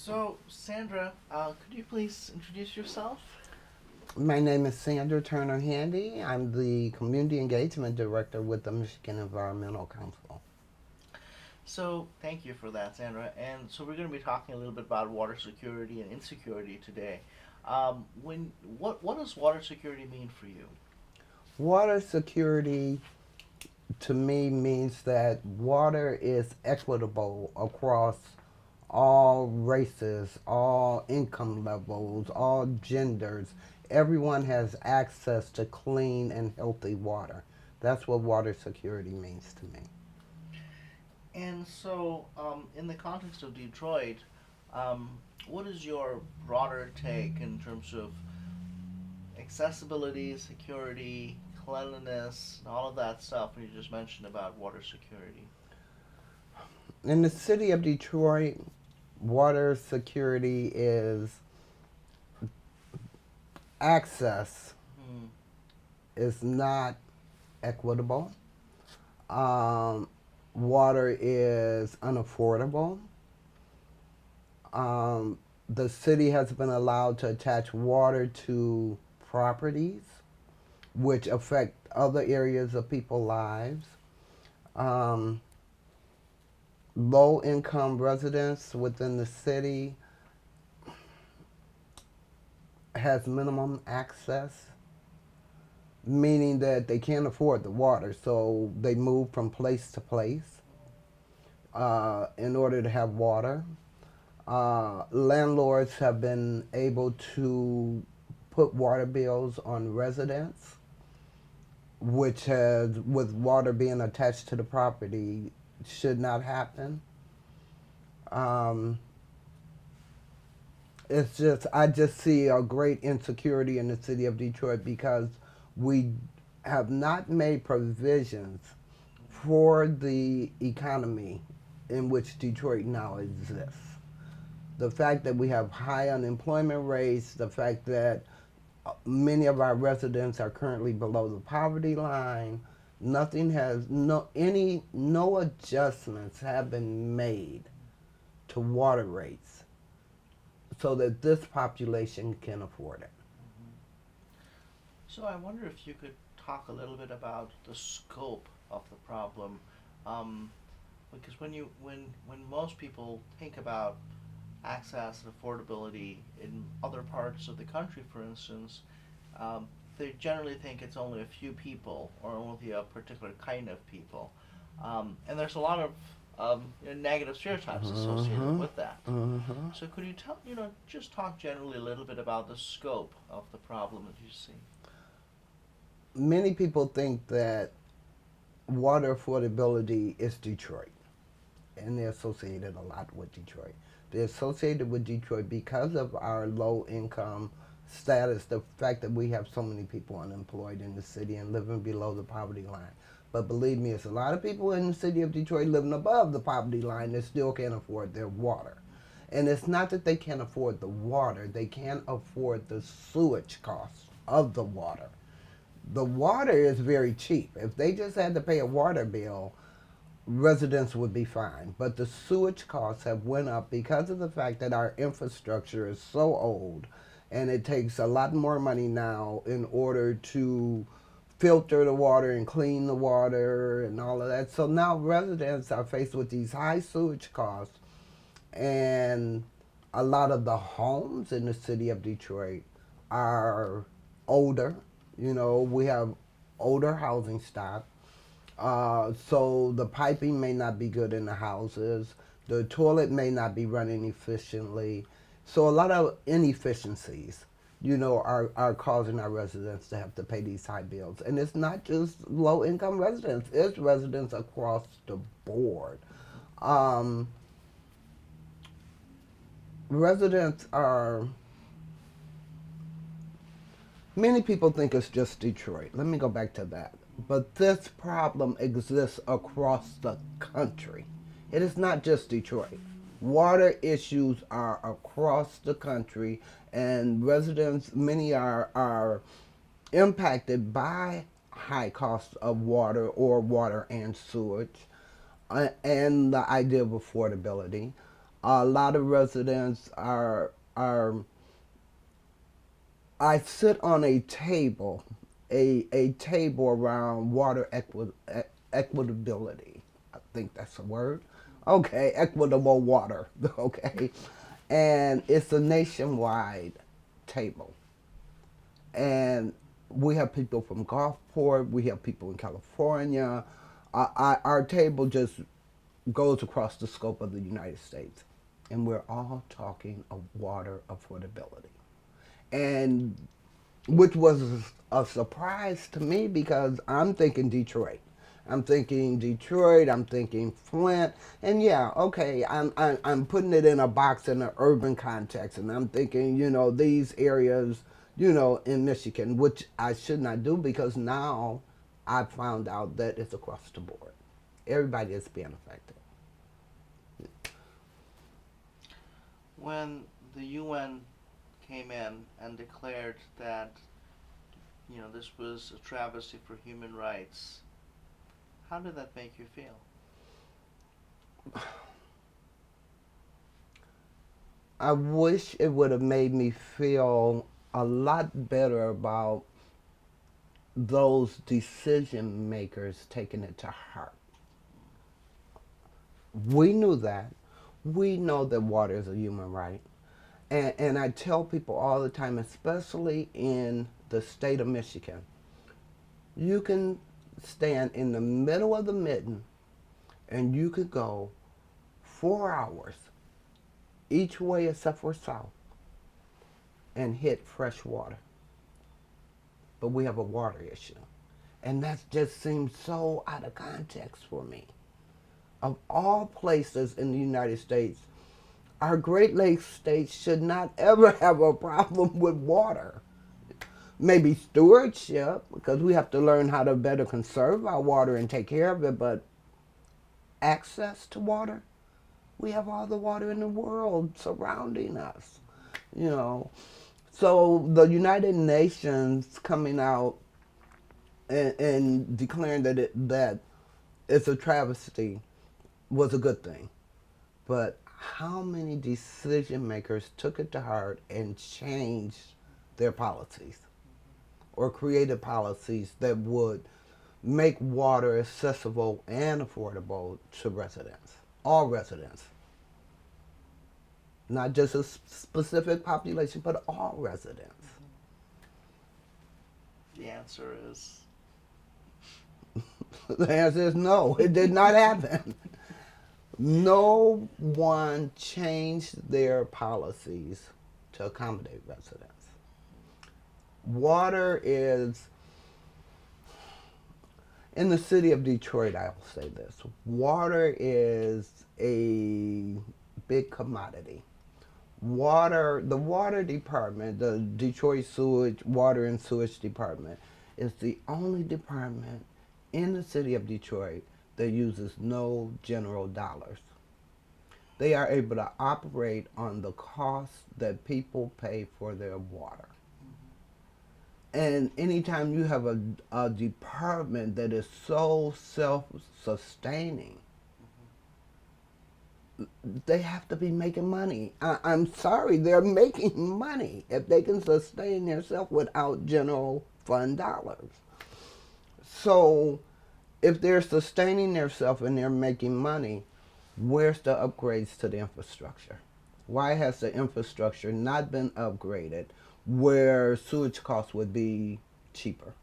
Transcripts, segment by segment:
So, Sandra, could you please introduce yourself? My name is Sandra Turner Handy. I'm the Community Engagement Director with the Michigan Environmental Council. So, thank you for that, Sandra. And so, we're going to be talking a little bit about water security and insecurity today. What does water security mean for you? Water security to me means that water is equitable across all races, all income levels, all genders. Everyone has access to clean and healthy water. That's what water security means to me. And so, in the context of Detroit, um, what is your broader take in terms of accessibility, security, cleanliness, and all of that stuff you just mentioned about water security? In the city of Detroit, water security is access Hmm. is not equitable. Um, Water is unaffordable. Um, the city has been allowed to attach water to properties, which affect other areas of people's lives. Um, Low income residents within the city has minimum access, meaning that they can't afford the water, so they move from place to place in order to have water. Landlords have been able to put water bills on residents, which has, with water being attached to the property, should not happen. Um, it's just, I just see a great insecurity in the city of Detroit because we have not made provisions for the economy in which Detroit now exists. The fact that we have high unemployment rates, the fact that many of our residents are currently below the poverty line, nothing has no adjustments have been made to water rates so that this population can afford it. Hmm. So I wonder if you could talk a little bit about the scope of the problem, um, because when most people think about access and affordability in other parts of the country, for instance, um, they generally think it's only a few people or only a particular kind of people, and there's a lot of negative stereotypes associated Mm-hmm. with that. Mm-hmm. So could you just talk generally a little bit about the scope of the problem that you see? Many people think that water affordability is Detroit, and they're associated a lot with Detroit. They're associated with Detroit because of our low income status, the fact that we have so many people unemployed in the city and living below the poverty line. But believe me, it's a lot of people in the city of Detroit living above the poverty line that still can't afford their water. And it's not that they can't afford the water, they can't afford the sewage costs of the water. The water is very cheap. If they just had to pay a water bill, residents would be fine. But the sewage costs have went up because of the fact that our infrastructure is so old and it takes a lot more money now in order to filter the water and clean the water and all of that. So now residents are faced with these high sewage costs, and a lot of the homes in the city of Detroit are older. You know, we have older housing stock, so the piping may not be good in the houses. The toilet may not be running efficiently. So a lot of inefficiencies, are causing our residents to have to pay these high bills. And it's not just low income residents, it's residents across the board. Um, Residents are, many people think it's just Detroit. Let me go back to that. But this problem exists across the country. It is not just Detroit. Water issues are across the country, and residents, many are impacted by high costs of water or water and sewage, and the idea of affordability. A lot of residents are. I sit on a table, a table around water equitability. I think that's a word. Okay, equitable water. Okay, and it's a nationwide table, and we have people from Gulfport, we have people in California. Our table just goes across the scope of the United States, and we're all talking of water affordability, and which was a surprise to me because I'm thinking Detroit. I'm thinking Detroit. I'm thinking Flint, and yeah, okay. I'm putting it in a box in an urban context, and I'm thinking, these areas, in Michigan, which I should not do because now I found out that it's across the board. Everybody is being affected. When the UN came in and declared that this was a travesty for human rights, how did that make you feel? I wish it would have made me feel a lot better about those decision makers taking it to heart. We knew that. We know that water is a human right. And I tell people all the time, especially in the state of Michigan, you can stand in the middle of the mitten and you could go 4 hours each way except for south and hit fresh water. But we have a water issue. And that just seems so out of context for me. Of all places in the United States, our Great Lakes states should not ever have a problem with water. Maybe stewardship, because we have to learn how to better conserve our water and take care of it, but access to water, we have all the water in the world surrounding us, you know. So the United Nations coming out and declaring that it's a travesty was a good thing. But how many decision makers took it to heart and changed their policies or created policies that would make water accessible and affordable to residents, all residents, not just a specific population, but all residents? The answer is The answer is no, it did not happen. No one changed their policies to accommodate residents. Water is, in the city of Detroit, I will say this, water is a big commodity. The water department, the Detroit Sewage, Water and Sewage Department, is the only department in the city of Detroit that uses no general dollars. They are able to operate on the cost that people pay for their water. And anytime you have a department that is so self-sustaining, they have to be making money. I'm sorry, they're making money if they can sustain themselves without general fund dollars. So if they're sustaining themselves and they're making money, where's the upgrades to the infrastructure? Why has the infrastructure not been upgraded where sewage costs would be cheaper?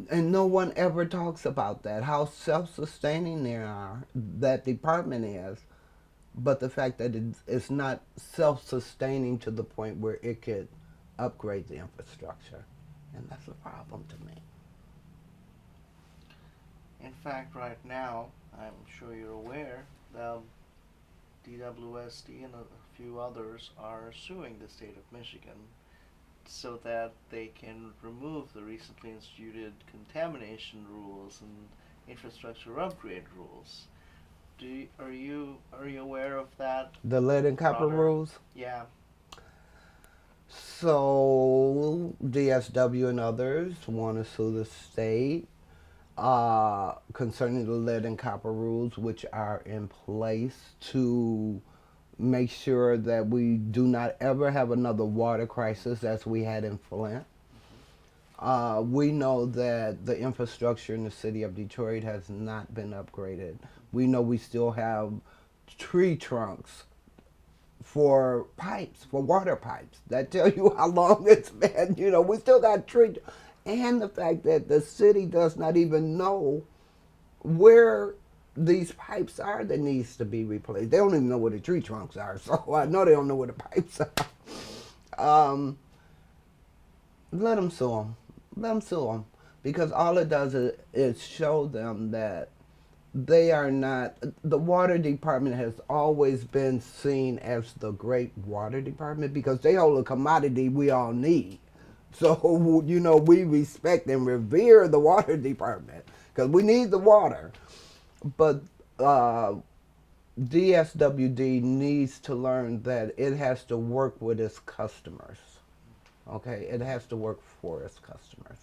And no one ever talks about that, how self-sustaining that department is, but the fact that it's not self-sustaining to the point where it could upgrade the infrastructure. And that's a problem to me. in fact right now, I'm sure you're aware, the DWSD and a few others are suing the state of Michigan so that they can remove the recently instituted contamination rules and infrastructure upgrade rules. Are you aware of that? The lead and copper Broader- rules. Yeah. So DSW and others want to sue the state. concerning the lead and copper rules, which are in place to make sure that we do not ever have another water crisis as we had in Flint. We know that the infrastructure in the city of Detroit has not been upgraded. We know we still have tree trunks for pipes, for water pipes. That tell you how long it's been. You know, we still got tree, and the fact that the city does not even know where these pipes are that needs to be replaced. They don't even know where the tree trunks are, so I know they don't know where the pipes are. Let them sue them. Let them sue them. Because all it does is show them that they are not, the water department has always been seen as the great water department because they hold a commodity we all need. So, you know, we respect and revere the water department because we need the water. But DSWD needs to learn that it has to work with its customers. Okay, it has to work for its customers.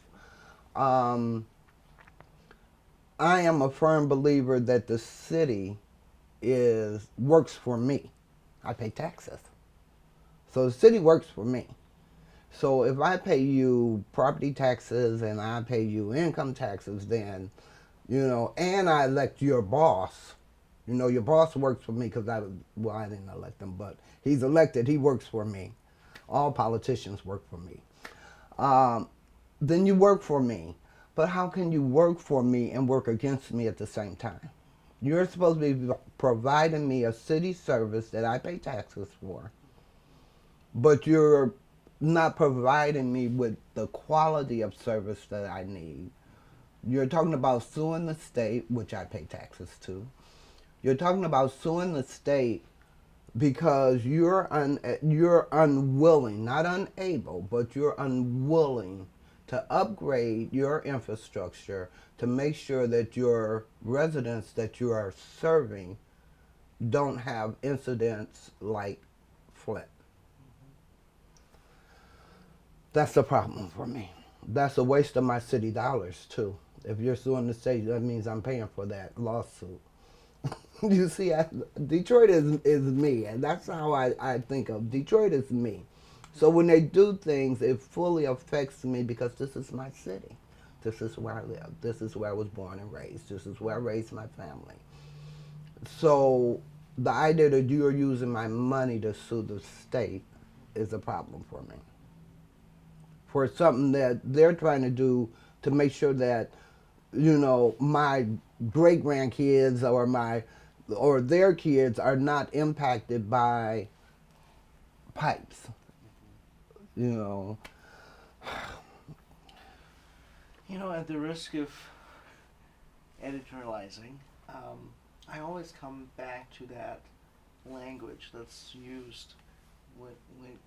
Um, I am a firm believer that the city is works for me. I pay taxes, so the city works for me. So if I pay you property taxes and I pay you income taxes, then you know, and I elect your boss. You know, your boss works for me because I didn't elect him, but he's elected. He works for me. All politicians work for me. Um, then you work for me. But how can you work for me and work against me at the same time? You're supposed to be providing me a city service that I pay taxes for, but you're not providing me with the quality of service that I need. You're talking about suing the state, which I pay taxes to. You're talking about suing the state because you're unwilling, not unable, but you're unwilling to upgrade your infrastructure to make sure that your residents that you are serving don't have incidents like Flint. That's a problem for me. That's a waste of my city dollars too. If you're suing the state, that means I'm paying for that lawsuit. You see, Detroit is me, and that's how I think of Detroit is me. So when they do things, it fully affects me because this is my city. This is where I live. This is where I was born and raised. This is where I raised my family. So the idea that you are using my money to sue the state is a problem for me. For something that they're trying to do to make sure that, you know, my great grandkids or their kids are not impacted by pipes. You know. You know, at the risk of editorializing, I always come back to that language that's used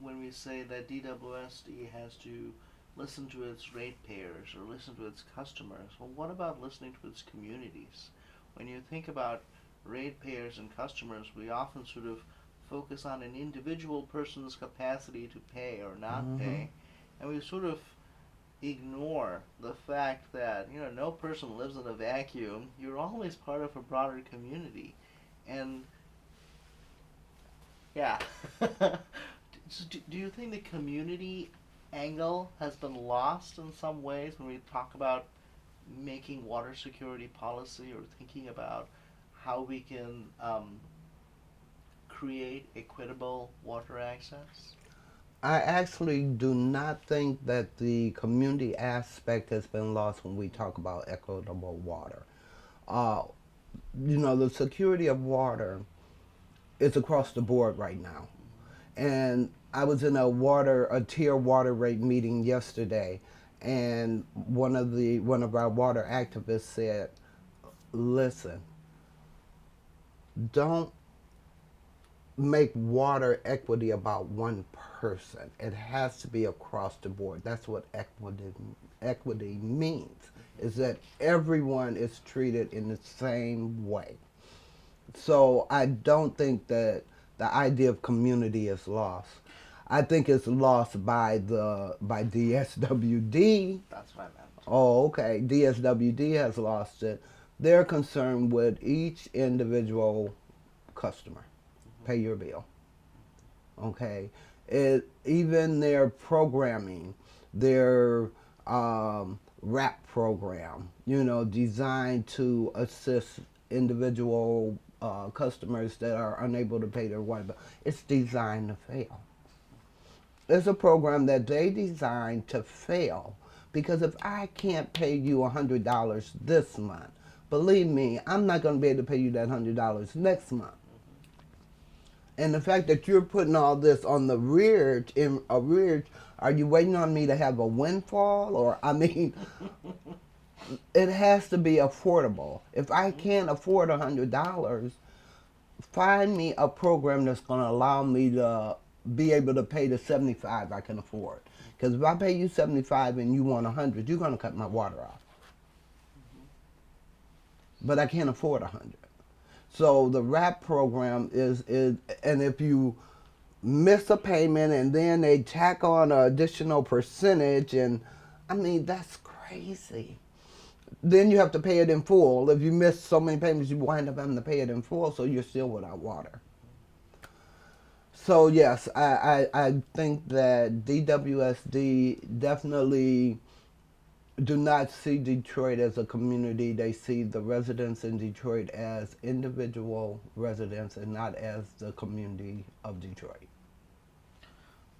when we say that DWSD has to listen to its ratepayers or listen to its customers. Well, what about listening to its communities? When you think about ratepayers and customers, we often sort of focus on an individual person's capacity to pay or not Mm-hmm. pay, and we sort of ignore the fact that no person lives in a vacuum. You're always part of a broader community, and yeah. So do you think the community angle has been lost in some ways when we talk about making water security policy or thinking about how we can create equitable water access? I actually do not think that the community aspect has been lost when we talk about equitable water. Uh, you know, the security of water is across the board right now. And I was in a tier water rate meeting yesterday, and one of our water activists said, "Listen, don't make water equity about one person. It has to be across the board." That's what equity means, is that everyone is treated in the same way. So I don't think that the idea of community is lost. I think it's lost by DSWD. That's what I meant. Oh, okay. DSWD has lost it. They're concerned with each individual customer. Pay your bill. Okay. Even their programming, their RAP program, designed to assist individual customers that are unable to pay their water bill. It's designed to fail. It's a program that they designed to fail because if I can't pay you $100 this month, believe me, I'm not going to be able to pay you that $100 next month. And the fact that you're putting all this on the arrears, are you waiting on me to have a windfall? Or, I mean, it has to be affordable. If I can't afford $100, find me a program that's going to allow me to be able to pay the 75 I can afford. Because if I pay you 75 and you want 100, you're going to cut my water off. But I can't afford 100. So the RAP program is, and if you miss a payment and then they tack on an additional percentage, and I mean, that's crazy. Then you have to pay it in full. If you miss so many payments, you wind up having to pay it in full, so you're still without water. So yes, I think that DWSD definitely do not see Detroit as a community. They see the residents in Detroit as individual residents and not as the community of Detroit.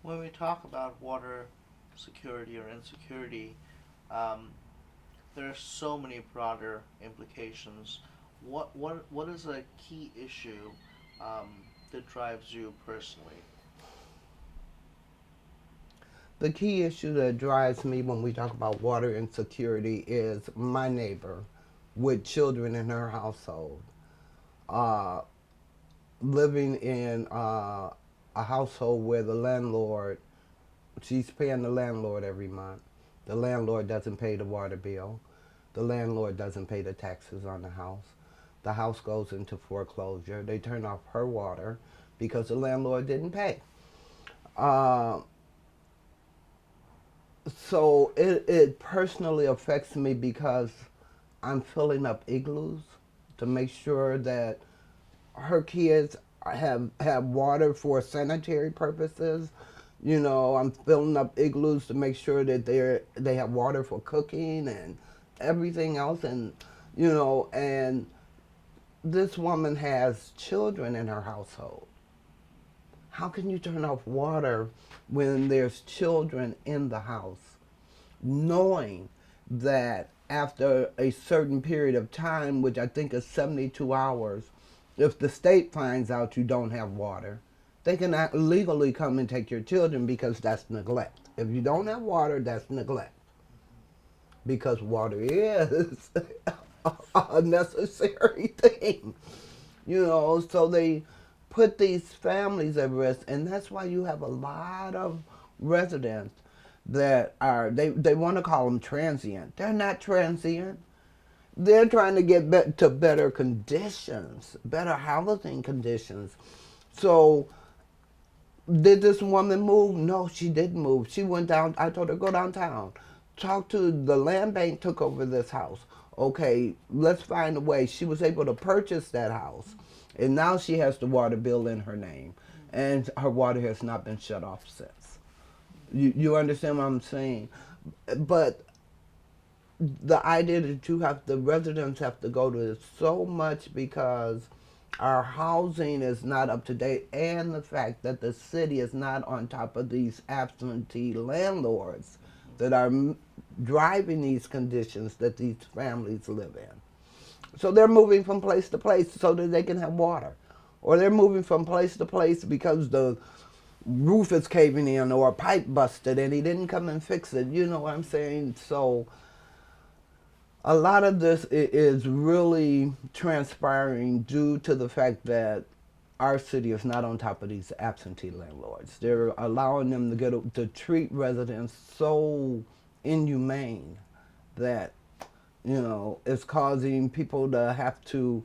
When we talk about water security or insecurity, um, there are so many broader implications. What is a key issue um, that drives you personally? The key issue that drives me when we talk about water insecurity is my neighbor with children in her household, uh, living in a household where the landlord, she's paying the landlord every month. The landlord doesn't pay the water bill. The landlord doesn't pay the taxes on the house. The house goes into foreclosure. They turn off her water because the landlord didn't pay. Uh, so it personally affects me because I'm filling up igloos to make sure that her kids have water for sanitary purposes. I'm filling up igloos to make sure that they have water for cooking and everything else, and this woman has children in her household. How can you turn off water when there's children in the house, knowing that after a certain period of time, which I think is 72 hours, if the state finds out you don't have water, they can legally come and take your children because that's neglect. If you don't have water, that's neglect. Because water is a necessary thing. So they put these families at risk, and that's why you have a lot of residents that they want to call them transient. They're not transient. They're trying to get to better conditions, better housing conditions. So did this woman move? No, she didn't move. She went down. I told her, go downtown. Talk to the land bank, took over this house. Okay, let's find a way. She was able to purchase that house. And now she has the water bill in her name. And her water has not been shut off since. You understand what I'm saying? But the idea that the residents have to go to it so much because our housing is not up to date, and the fact that the city is not on top of these absentee landlords that are driving these conditions that these families live in. So they're moving from place to place so that they can have water. Or they're moving from place to place because the roof is caving in or a pipe busted and he didn't come and fix it. You know what I'm saying? So a lot of this is really transpiring due to the fact that our city is not on top of these absentee landlords. They're allowing them to treat residents so inhumane that it's causing people to have to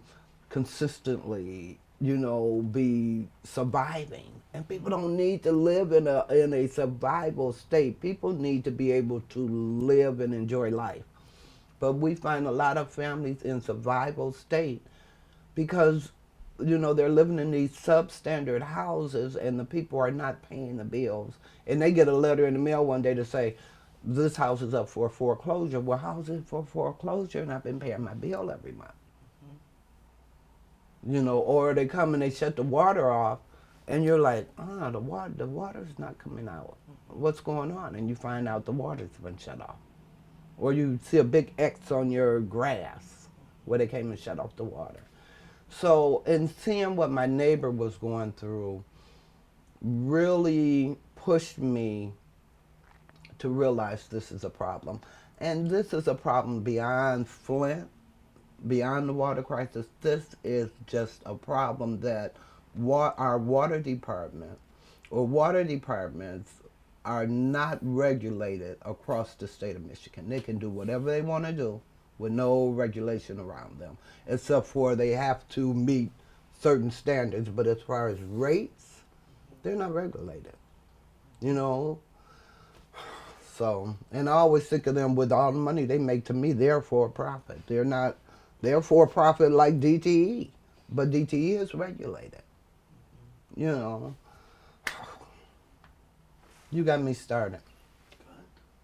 consistently be surviving. And people don't need to live in a survival state. People need to be able to live and enjoy life. But we find a lot of families in survival state because they're living in these substandard houses and the people are not paying the bills. And they get a letter in the mail one day to say, this house is up for foreclosure. Well, how's it for foreclosure? And I've been paying my bill every month. Or they come and they shut the water off and you're like, the water's not coming out. What's going on? And you find out the water's been shut off. Or you see a big X on your grass where they came and shut off the water. So, in seeing what my neighbor was going through really pushed me to realize this is a problem. And this is a problem beyond Flint, beyond the water crisis. This is just a problem that our water department or water departments are not regulated across the state of Michigan. They can do whatever they want to do with no regulation around them, except for they have to meet certain standards. But as far as rates, they're not regulated, So, and I always think of them with all the money they make. To me, they're for profit. They're for profit like DTE, but DTE is regulated. You got me started.